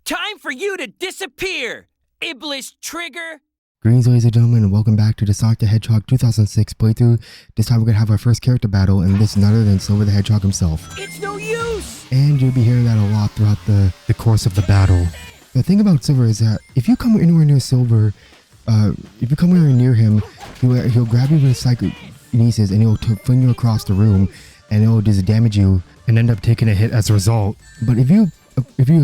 Time for you to disappear, Iblis Trigger! Greetings, ladies and gentlemen, and welcome back to the Sonic the Hedgehog 2006 playthrough. This time we're gonna have our first character battle, and this is none other than Silver the Hedgehog himself. It's no use! And you'll be hearing that a lot throughout the course of the battle. The thing about Silver is that if you come anywhere near Silver, if you come anywhere near him, he'll grab you with his psychokinesis and he'll fling you across the room, and it'll just damage you and end up taking a hit as a result. But if you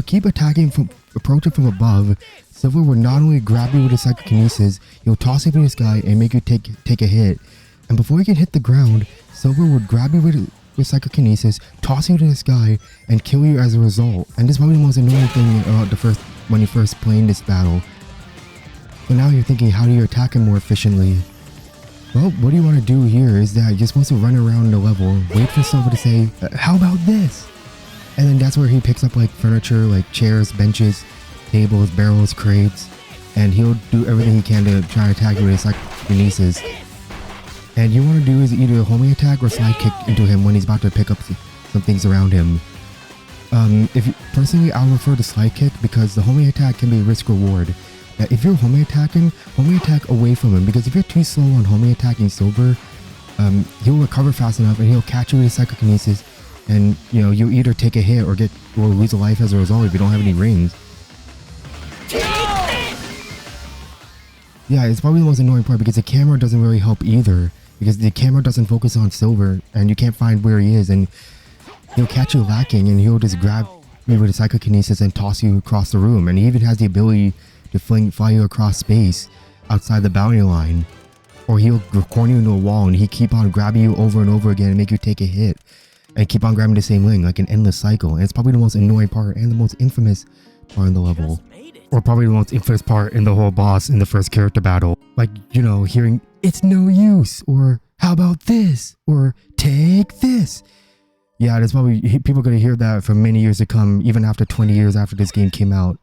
keep approaching from above, Silver will not only grab you with his psychokinesis, he'll toss you to the sky and make you take a hit. And before you can hit the ground, Silver would grab you with psychokinesis, toss you to the sky, and kill you as a result. And this is probably the most annoying thing about when you first playing this battle. So now you're thinking, how do you attack him more efficiently? Well, what you want to do here is that you're supposed to run around the level, wait for Silver to say, how about this? And then that's where he picks up like furniture, like chairs, benches, tables, barrels, crates, and he'll do everything he can to try to attack you with his psychokinesis. And you want to do is either a homing attack or slide kick into him when he's about to pick up some things around him. Personally, I would prefer the slide kick because the homing attack can be risk reward. Now, if you're homing attack away from him, because if you're too slow on homing attacking Silver, he'll recover fast enough and he'll catch you with his psychokinesis. And you either take a hit or lose a life as a result if you don't have any rings. Yeah, it's probably the most annoying part because the camera doesn't really help either, because the camera doesn't focus on Silver and you can't find where he is, and he'll catch you lacking and he'll just grab you with his psychokinesis and toss you across the room, and he even has the ability to fly you across space outside the boundary line, or he'll corner you into a wall and he keep on grabbing you over and over again and make you take a hit. And keep on grabbing the same ring like an endless cycle. And it's probably the most annoying part and the most infamous part in the level. Or probably the most infamous part in the whole boss in the first character battle. Like, hearing, it's no use, or how about this, or take this. Yeah, there's probably people gonna hear that for many years to come, even after 20 years after this game came out.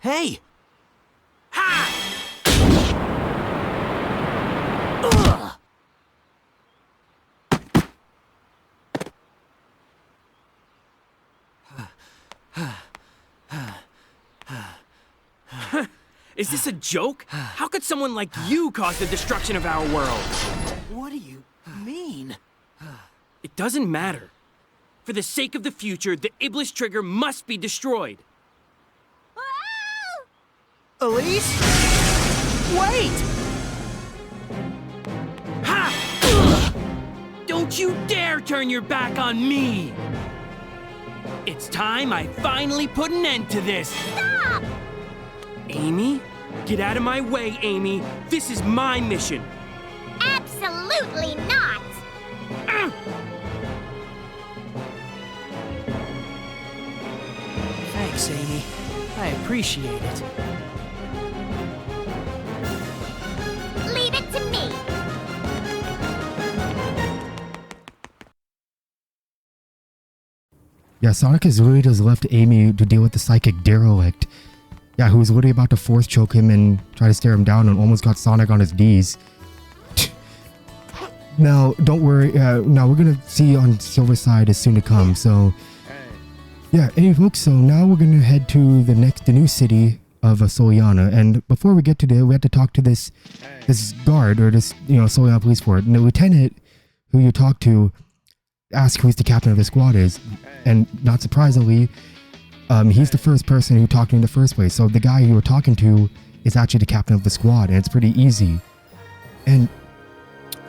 Hey! Ha! Is this a joke? How could someone like you cause the destruction of our world? What do you mean? It doesn't matter. For the sake of the future, the Iblis Trigger must be destroyed. Elise? Wait! Ha! Don't you dare turn your back on me! It's time I finally put an end to this! Stop! Amy? Get out of my way, Amy! This is my mission! Absolutely not! Thanks, Amy. I appreciate it. Leave it to me! Yeah, Sonic has really just left Amy to deal with the psychic derelict. Yeah, who was literally about to force choke him and try to stare him down and almost got Sonic on his knees. Now, don't worry. Now we're gonna see on Silver's side is soon to come. So, yeah. Anyway, folks. So now we're gonna head to the new city of Soliana. And before we get to there, we have to talk to this guard, or this Soliana police force. And the lieutenant who you talk to asks who's the captain of the squad is, and not surprisingly, he's the first person who talked to you in the first place. So the guy you were talking to is actually the captain of the squad, and it's pretty easy. And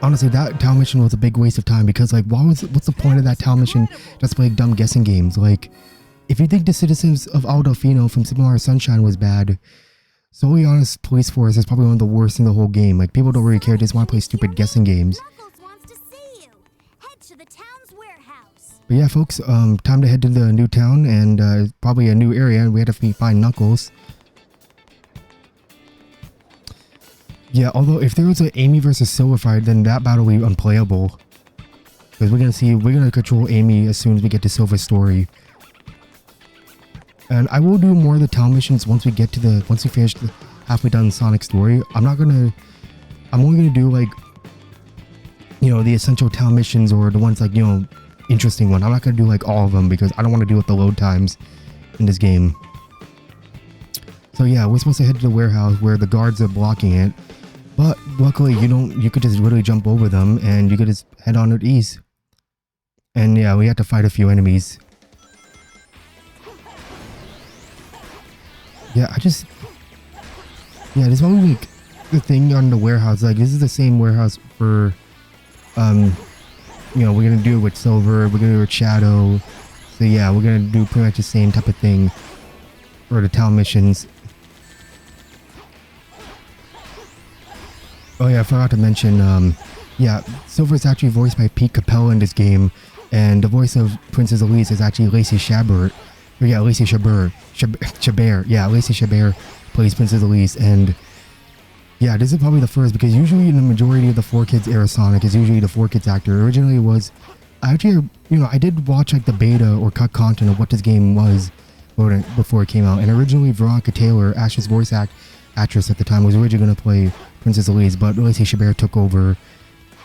honestly, that town mission was a big waste of time, because like, what's the point of that town mission just playing dumb guessing games? Like, if you think the citizens of Delfino from Super Mario Sunshine was bad, Soliana's police force is probably one of the worst in the whole game. Like, people don't really care, they just want to play stupid guessing games. But yeah, folks, time to head to the new town, and probably a new area, and we have to find Knuckles. Yeah, although if there was an Amy versus Silver fight, then that battle would be unplayable. Because we're gonna control Amy as soon as we get to Silver's story. And I will do more of the town missions once we finish the halfway done Sonic story. I'm only gonna do like you know, the essential town missions or the ones like, you know, interesting one. I'm not gonna do like all of them because I don't want to deal with the load times in this game. So yeah, we're supposed to head to the warehouse where the guards are blocking it, but luckily you could just literally jump over them and you could just head on with ease. And yeah, we had to fight a few enemies. Yeah, this is probably like the thing on the warehouse. Like, this is the same warehouse for, you know, we're gonna do it with Silver, we're gonna do it with Shadow. So yeah, we're gonna do pretty much the same type of thing for the town missions. Oh yeah, I forgot to mention, yeah, Silver is actually voiced by Pete Capella in this game, and the voice of Princess Elise is actually Lacey Chabert. Yeah, Lacey Chabert. Yeah, Lacey Chabert plays Princess Elise, and yeah, this is probably the first, because usually in the majority of the 4Kids era Sonic is usually the 4Kids actor. Originally it was, actually, you know, I did watch like the beta or cut content of what this game was before it came out, and originally Veronica Taylor, Ash's voice actress at the time, was originally going to play Princess Elise, but Lacey Chabert took over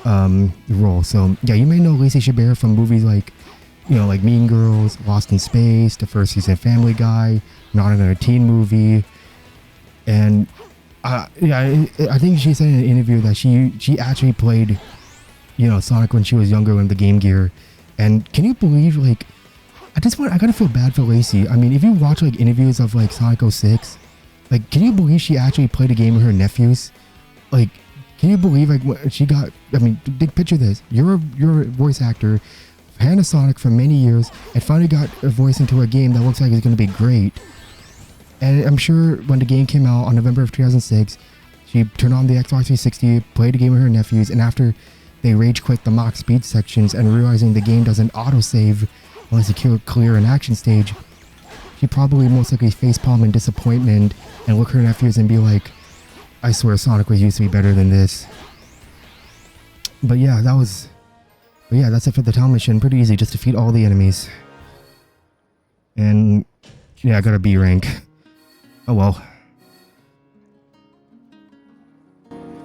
the role. So yeah, you may know Lacey Chabert from movies like, you know, like Mean Girls, Lost in Space, the first season of Family Guy, Not Another Teen Movie, and yeah, I think she said in an interview that she actually played, you know, Sonic when she was younger in the Game Gear. And can you believe, like, I gotta feel bad for Lacey. I mean, if you watch like interviews of like Sonic 06, like, can you believe she actually played a game with her nephews? Like, can you believe like what she got? I mean, picture this: you're a voice actor, fan of Sonic for many years, and finally got a voice into a game that looks like it's gonna be great. And I'm sure when the game came out on November of 2006, she turned on the Xbox 360, played a game with her nephews, and after they rage quit the mock speed sections and realizing the game doesn't autosave unless you clear an action stage, she probably most likely facepalm in disappointment and look at her nephews and be like, I swear Sonic was used to be better than this. But yeah, that's it for the town mission. Pretty easy, just defeat all the enemies. And yeah, I got a B rank. Oh well.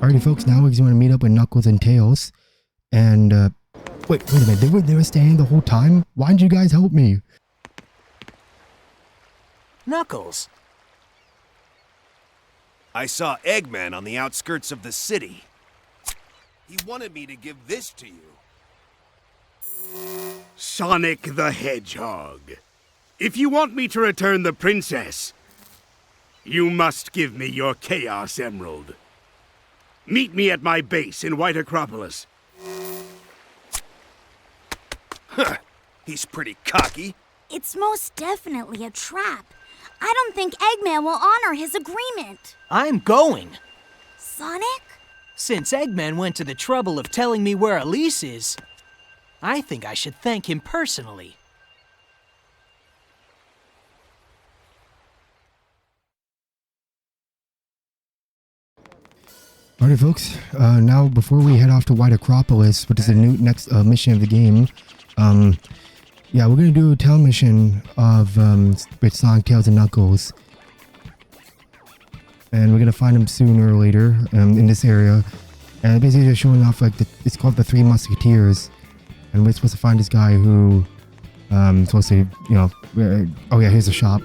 Alrighty folks, now we're going to meet up with Knuckles and Tails. And wait a minute, they were staying the whole time? Why didn't you guys help me? Knuckles. I saw Eggman on the outskirts of the city. He wanted me to give this to you. Sonic the Hedgehog. If you want me to return the princess, you must give me your Chaos Emerald. Meet me at my base in White Acropolis. Huh. He's pretty cocky. It's most definitely a trap. I don't think Eggman will honor his agreement. I'm going. Sonic? Since Eggman went to the trouble of telling me where Elise is, I think I should thank him personally. Alright folks, now before we head off to White Acropolis, which is the next mission of the game, yeah, we're gonna do a town mission of with Sonic, Tails, and Knuckles, and we're gonna find them sooner or later in this area, and basically just showing off like it's called the Three Musketeers, and we're supposed to find this guy who supposed to, you know, oh yeah, here's the shop,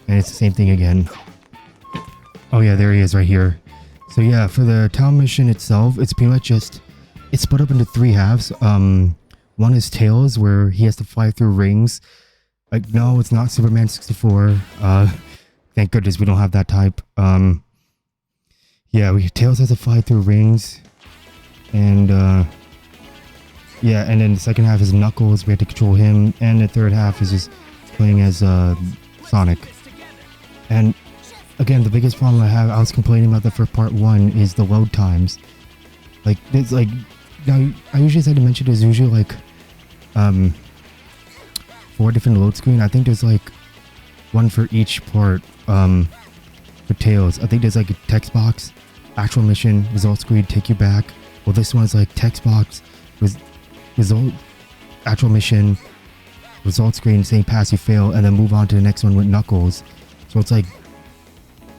and it's the same thing again. Oh yeah, there he is right here. So yeah, for the town mission itself, it's pretty much just, it's split up into three halves. One is Tails, where he has to fly through rings. Like, no, it's not Superman 64. Thank goodness we don't have that type. Yeah, Tails has to fly through rings. And, yeah, and then the second half is Knuckles, we have to control him. And the third half is just playing as, Sonic. And again, the biggest problem I was complaining about the first part one is the load times. Like, it's like, now I usually say to mention there's usually like 4 different load screen. I think there's like one for each part for Tails. I think there's like a text box, actual mission, result screen, take you back. Well, this one's like text box, result, actual mission, result screen saying pass you fail, and then move on to the next one with Knuckles. So it's like,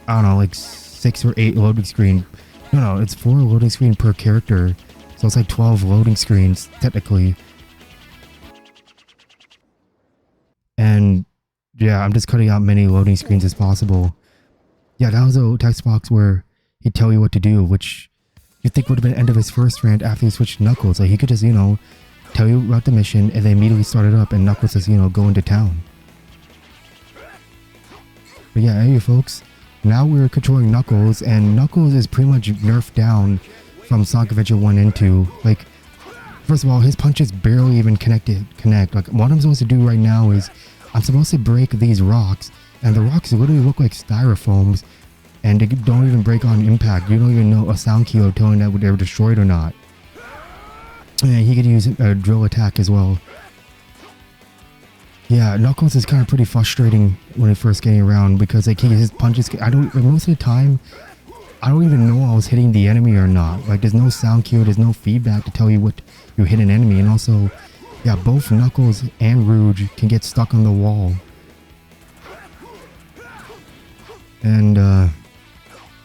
I don't know, like 6 or 8 loading screen. No, it's 4 loading screen per character. So it's like 12 loading screens, technically. And yeah, I'm just cutting out many loading screens as possible. Yeah, that was a text box where he'd tell you what to do, which you'd think would have been the end of his first rant after he switched to Knuckles. Like, he could just, you know, tell you about the mission and then immediately start it up and Knuckles just, you know, go into town. But yeah, anyway folks, now we're controlling Knuckles, and Knuckles is pretty much nerfed down from Sonic Adventure 1 and 2. Like, first of all, his punches barely even connect. Like, what I'm supposed to do right now is I'm supposed to break these rocks, and the rocks literally look like styrofoams, and they don't even break on impact. You don't even know a sound key telling that they were destroyed or not. And he could use a drill attack as well. Yeah, Knuckles is kind of pretty frustrating when he first getting around, because like his punches, most of the time, I don't even know I was hitting the enemy or not. Like, there's no sound cue, there's no feedback to tell you what you hit an enemy. And also, yeah, both Knuckles and Rouge can get stuck on the wall. And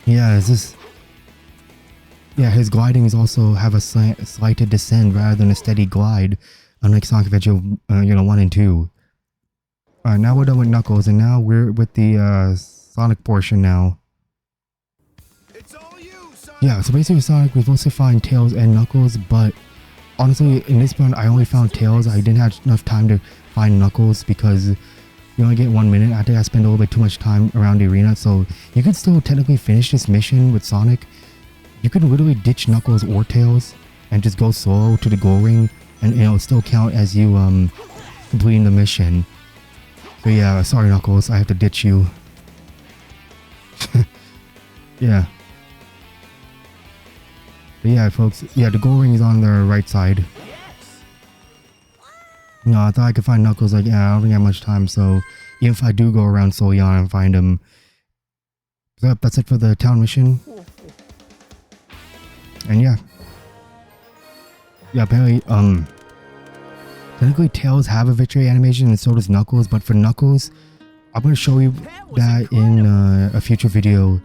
yeah, it's just, yeah, his glidings also have a slighted descent rather than a steady glide, unlike Sonic Adventure, you know, 1 and 2. Alright, now we're done with Knuckles, and now we're with the Sonic portion now. It's all you, Sonic. Yeah, so basically Sonic, we're supposed to find Tails and Knuckles, but honestly, in this one, I only found Tails. I didn't have enough time to find Knuckles because you only get 1 minute. I think I spent a little bit too much time around the arena, so you could still technically finish this mission with Sonic. You could literally ditch Knuckles or Tails and just go solo to the goal ring, and you know, still count as you completing the mission. So yeah, sorry Knuckles, I have to ditch you. Yeah. But yeah, folks, yeah, the goal ring is on the right side. No, I thought I could find Knuckles, like, yeah, I don't think I have much time, so even if I do go around Soliana and find him. So that's it for the town mission. And yeah. Yeah, apparently, technically Tails have a victory animation and so does Knuckles, but for Knuckles, I'm going to show you that in a future video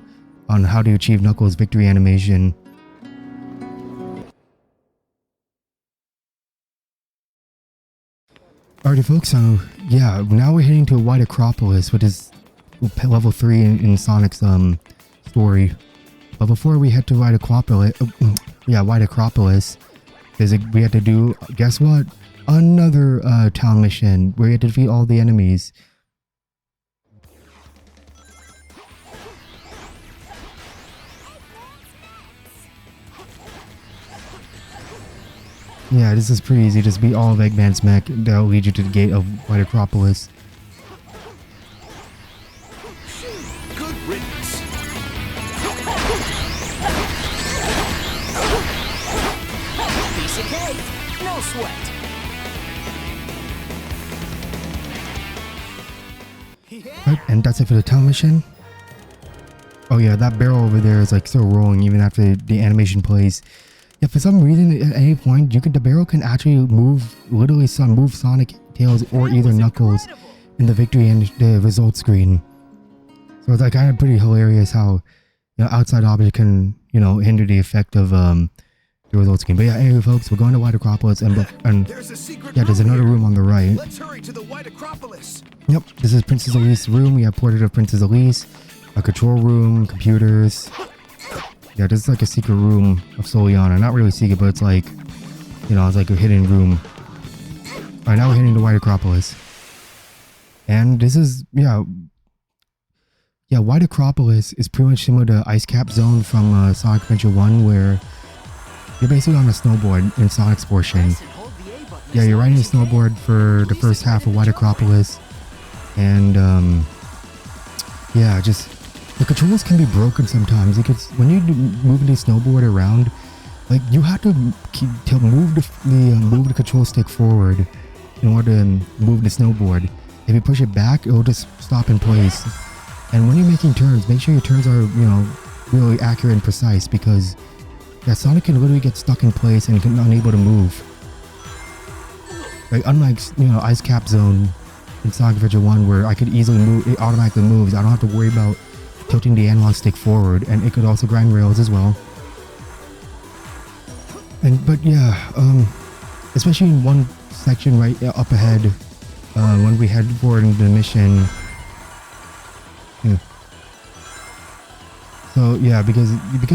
on how to achieve Knuckles' victory animation. Alrighty folks, so yeah, now we're heading to White Acropolis, which is level 3 in Sonic's story. But before we head to White Acropolis, White Acropolis, we had to do, guess what? Another town mission where you had to defeat all the enemies. Yeah, this is pretty easy. Just beat all of Eggman's mech. That'll lead you to the gate of White Acropolis. Good riddance. Piece of cake, no sweat. Right, and that's it for the town mission. Oh yeah, that barrel over there is like still rolling even after the animation plays. Yeah, for some reason at any point the barrel can actually move, literally move Sonic, Tails, or either Knuckles in the victory and the results screen. So it's like kind of pretty hilarious how, you know, outside object can, you know, hinder the effect of the results screen. But yeah, anyway folks, we're going to White Acropolis, and yeah, there's another room on the right. Let's hurry to the White Acropolis. Yep, this is Princess Elise's room. We have portrait of Princess Elise, a control room, computers. Yeah, this is like a secret room of Soliana. Not really secret, but it's like, you know, it's like a hidden room. Alright, now we're heading to White Acropolis. And this is, yeah, White Acropolis is pretty much similar to Ice Cap Zone from Sonic Adventure 1, where you're basically on a snowboard in Sonic's portion. Yeah, you're riding a snowboard for the first half of White Acropolis. And, yeah, just the controls can be broken sometimes because when you move the snowboard around, like you have to move the control stick forward in order to move the snowboard. If you push it back, it will just stop in place. And when you're making turns, make sure your turns are, you know, really accurate and precise, because yeah, Sonic can literally get stuck in place and unable to move. Like unlike, you know, Ice Cap Zone in Sonic Adventure 1, where I could easily move, it automatically moves. I don't have to worry about tilting the analog stick forward, and it could also grind rails as well. But yeah, especially in one section right up ahead, when we head forward into the mission. Yeah. So yeah, because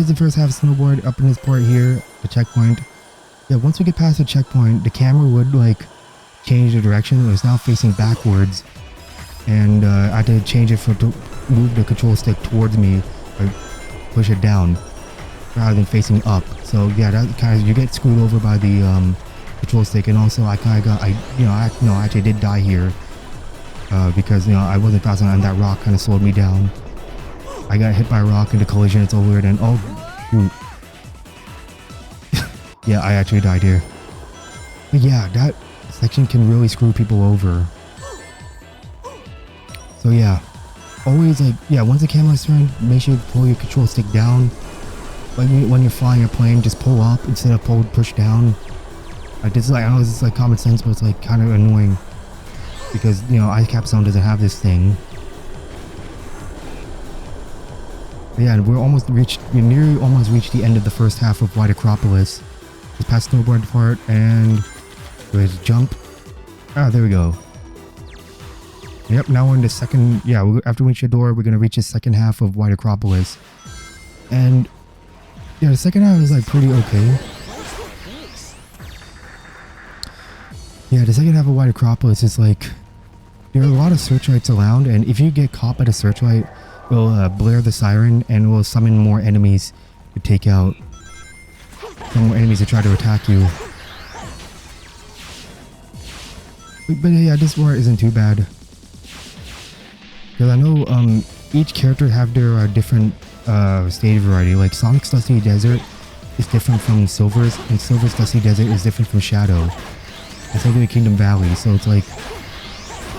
the first half snowboard up in this part here, the checkpoint. Yeah, once we get past the checkpoint, the camera would like change the direction. It was now facing backwards, and I had to change it to move the control stick towards me, or push it down, rather than facing up. So yeah, that kind of, you get screwed over by the control stick. And also I kind of got, I actually did die here, because I wasn't fast enough, and that rock kind of slowed me down. I got hit by a rock into collision. It's over, and oh shoot. Yeah, I actually died here. But yeah, that section can really screw people over. So yeah, always like, yeah, once the camera's turned, make sure you pull your control stick down. Like when you're flying a plane, just pull up instead of push down. Like this is like, I know this is like common sense, but it's like kind of annoying because iCap Zone doesn't have this thing. But yeah, and we nearly almost reached the end of the first half of White Acropolis. Just past snowboard part, and there's jump. Ah, there we go. Yep, now we're in the second. Yeah, after we reach the door, we're gonna reach the second half of White Acropolis, and yeah, the second half is like pretty okay. Yeah, the second half of White Acropolis is like, there are a lot of searchlights around, and if you get caught by the searchlight, it'll blare the siren and will summon more enemies to take out. Some more enemies to try to attack you. But yeah, this part isn't too bad. Because I know each character have their different stage variety. Like Sonic's Dusty Desert is different from Silver's, and Silver's Dusty Desert is different from Shadow. And same thing with Kingdom Valley. So it's like,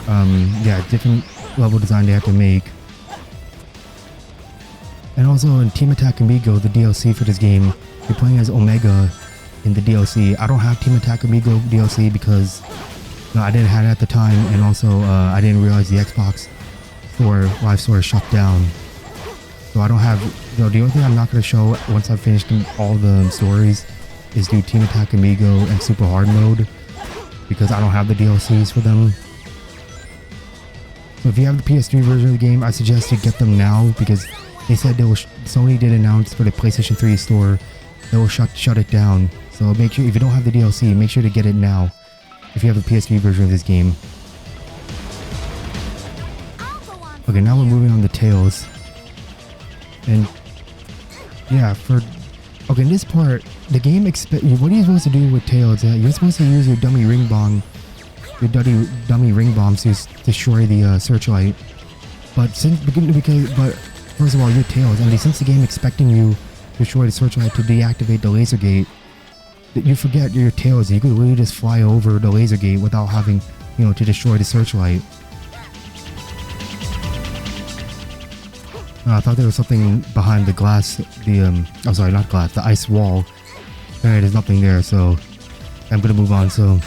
yeah, different level design they have to make. And also in Team Attack Amigo, the DLC for this game, you're playing as Omega in the DLC. I don't have Team Attack Amigo DLC because I didn't have it at the time, and also I didn't realize the Xbox store live store is shut down. So I don't have, the only thing I'm not going to show once I've finished all the stories is do Team Attack Amigo and Super Hard mode, because I don't have the DLCs for them. So if you have the PS3 version of the game, I suggest you get them now, because they said Sony did announce for the PlayStation 3 store they will shut it down. So make sure, if you don't have the DLC, make sure to get it now if you have the PS3 version of this game. Okay, now we're moving on to Tails. And yeah, okay, in this part, the game what are you supposed to do with Tails? You're supposed to use your dummy ring bombs to destroy the searchlight. But first of all, you're Tails, and since the game expecting you to destroy the searchlight to deactivate the laser gate, you forget you're Tails. You could really just fly over the laser gate without having, to destroy the searchlight. I thought there was something behind the glass, I'm sorry, not glass, the ice wall. Alright, there's nothing there, so I'm gonna move on. So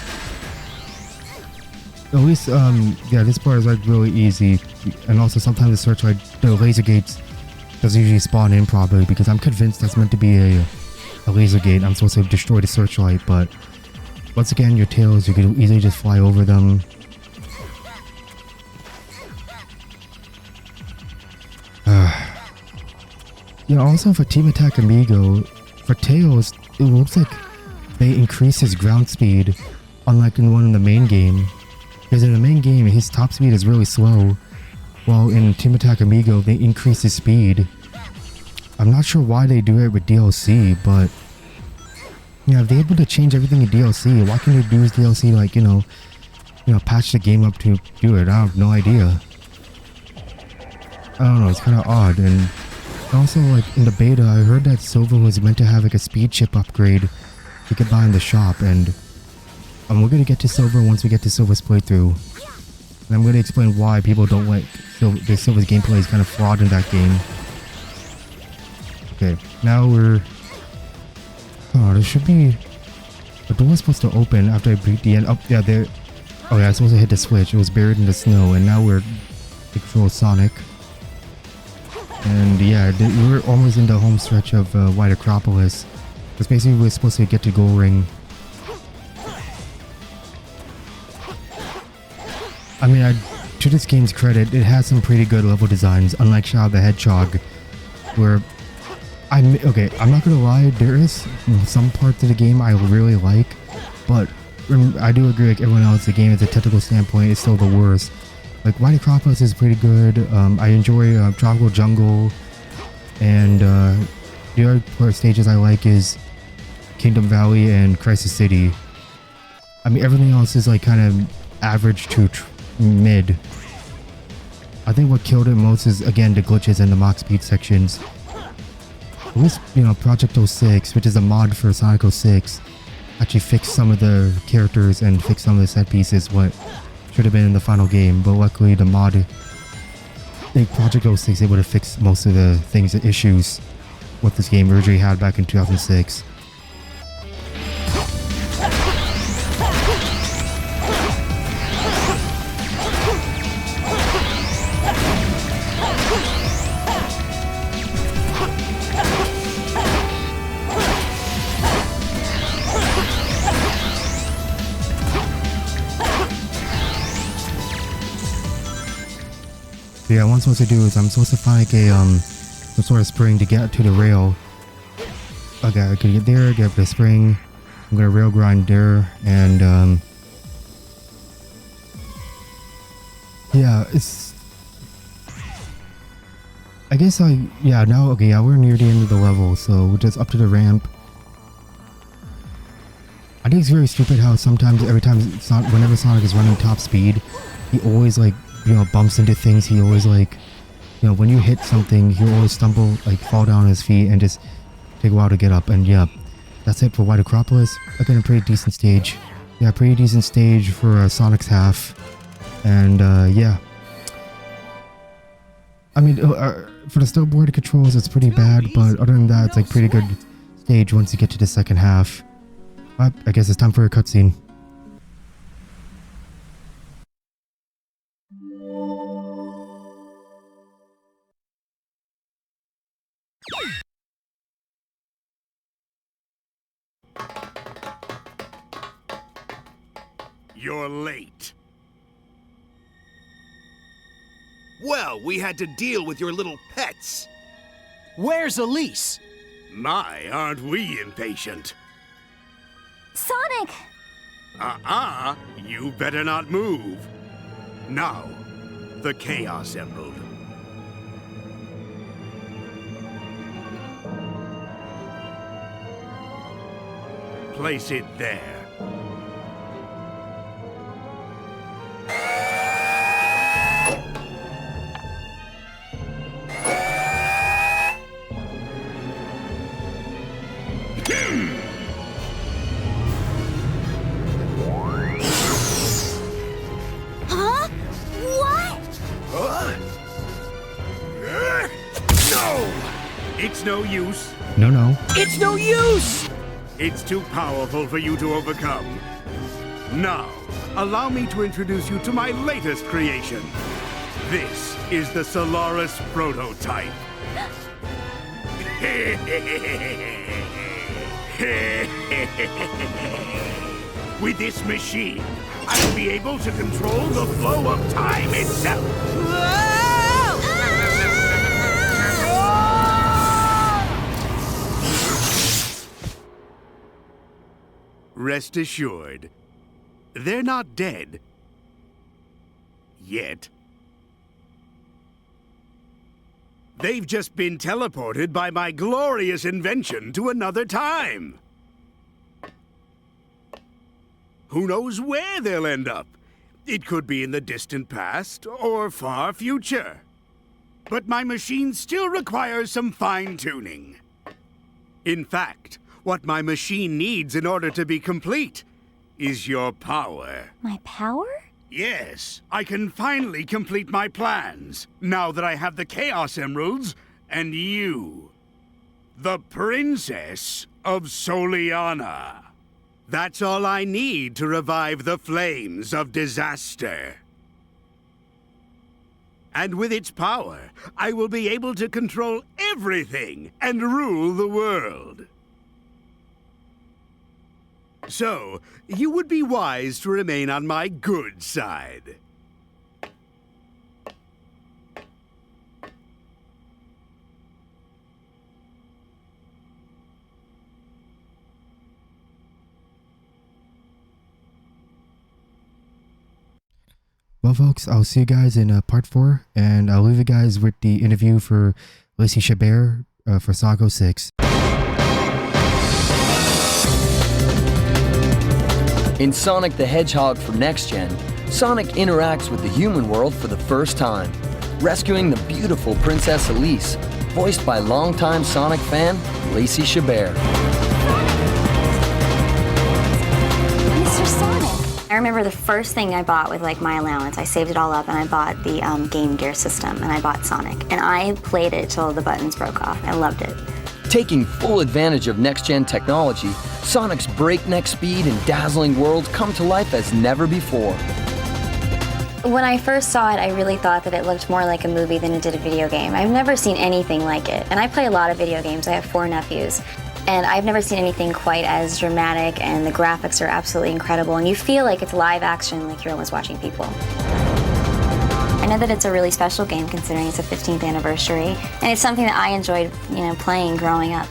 at least, yeah, this part is like really easy. And also sometimes the searchlight, the laser gates doesn't usually spawn in properly, because I'm convinced that's meant to be a laser gate. I'm supposed to destroy the searchlight, but once again, your Tails, you can easily just fly over them. Also for Team Attack Amigo, for Tails, it looks like they increase his ground speed, unlike in one in the main game. Because in the main game, his top speed is really slow, while in Team Attack Amigo, they increase his speed. I'm not sure why they do it with DLC, but if they're able to change everything in DLC, why can't they do his DLC like, patch the game up to do it? I have no idea. I don't know, it's kind of odd. And also, like, in the beta, I heard that Silver was meant to have like a speed chip upgrade you could buy in the shop, and we're gonna get to Silver once we get to Silver's playthrough. And I'm gonna explain why people don't like Silver's gameplay is kind of flawed in that game. Okay, now we're... Oh, there should be... The door's supposed to open after I beat the end. Oh, yeah, there... Oh, yeah, I was supposed to hit the switch. It was buried in the snow, and now we're... control Sonic. And yeah, we're almost in the home stretch of White Acropolis. Because basically we're supposed to get to Gold Ring. I mean, to this game's credit, it has some pretty good level designs, unlike Shadow the Hedgehog, where I'm not gonna lie, there is some parts of the game I really like, but I do agree, like everyone else, the game at a technical standpoint is still the worst. Like White Acropolis is pretty good. I enjoy Tropical Jungle, and the other part stages I like is Kingdom Valley and Crisis City. I mean, everything else is like kind of average to mid. I think what killed it most is, again, the glitches in the Mach Speed sections. At least, you know, Project 06, which is a mod for Sonic 06, actually fixed some of the characters and fixed some of the set pieces what should have been in the final game. But luckily the mod, I think Project 06, it would have fixed most of the things, the issues what this game originally had back in 2006. So yeah, what I'm supposed to do is I'm supposed to find like a some sort of spring to get to the rail. Okay, I can get there, get up the spring. I'm gonna rail grind there, and yeah, it's. I guess yeah, we're near the end of the level, so we're just up to the ramp. I think it's very stupid how sometimes whenever Sonic is running top speed, he always like, you know, bumps into things. He always like, you know, when you hit something, he'll always stumble, like fall down on his feet and just take a while to get up. And yeah, that's it for White Acropolis. Again, a pretty decent stage. Yeah, pretty decent stage for Sonic's half. And yeah, I mean, for the snowboard controls, it's pretty bad, but other than that, it's like pretty good stage once you get to the second half. But I guess it's time for a cutscene. You're late. Well, we had to deal with your little pets. Where's Elise? My, aren't we impatient? Sonic! You better not move. Now, the Chaos Emerald. Place it there. Huh? What? No! It's no use. No. It's no use! It's too powerful for you to overcome. Now, allow me to introduce you to my latest creation. This is the Solaris prototype. With this machine, I'll be able to control the flow of time itself. Rest assured, they're not dead. Yet. They've just been teleported by my glorious invention to another time. Who knows where they'll end up? It could be in the distant past or far future. But my machine still requires some fine-tuning. In fact, what my machine needs in order to be complete is your power. My power? Yes, I can finally complete my plans, now that I have the Chaos Emeralds and you. The Princess of Soliana. That's all I need to revive the flames of disaster. And with its power, I will be able to control everything and rule the world. So, you would be wise to remain on my good side. Well, folks, I'll see you guys in part 4, and I'll leave you guys with the interview for Lacey Chabert for Saga 6. In Sonic the Hedgehog for Next Gen, Sonic interacts with the human world for the first time, rescuing the beautiful Princess Elise, voiced by longtime Sonic fan Lacey Chabert. Mr. Sonic! I remember the first thing I bought with like my allowance. I saved it all up and I bought the Game Gear system and I bought Sonic. And I played it till the buttons broke off. I loved it. Taking full advantage of next-gen technology, Sonic's breakneck speed and dazzling world come to life as never before. When I first saw it, I really thought that it looked more like a movie than it did a video game. I've never seen anything like it. And I play a lot of video games. I have 4 nephews. And I've never seen anything quite as dramatic, and the graphics are absolutely incredible. And you feel like it's live action, like you're almost watching people. I know that it's a really special game considering it's a 15th anniversary, and it's something that I enjoyed, playing growing up.